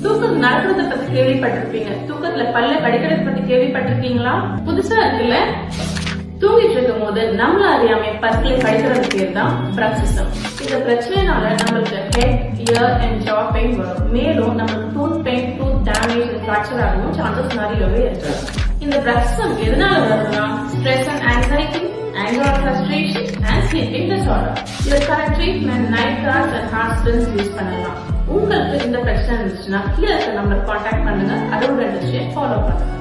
தூக்கம் நடக்கிறத பத்தி கேள்விப்பட்டிருப்பீங்க. தூக்கத்துல பல்ல கடிக்கிறத பத்தி கேள்விப்பட்டிருக்கீங்களா? புதுசா இருக்குல்ல? தூங்கிட்டு இருக்கும் போது நம்மள அறியாம பற்களை கடிக்கிறது பேர் தான் பிரக்சிசம். இந்த பிரச்சனைனால நம்மளுக்கு head, ear and jaw pain வரும். மேலும் நம்மளுக்கு tooth pain, tooth damage, fracture ஆகவும் சான்சஸ் நிறையவே இருக்கு. இந்த பிரக்சிசம் எதனால வருதுன்னா stress and anxiety, anger or frustration and sleeping disorder. இதற்கான treatment night guards and hard splints use பண்ணலாம். உங்களுக்கு இந்த பிரச்சனை இருந்துச்சுன்னா கீழே நம்பர் கான்டாக்ட் பண்ணுங்க. அதோட ஃபாலோ பண்ணுங்க.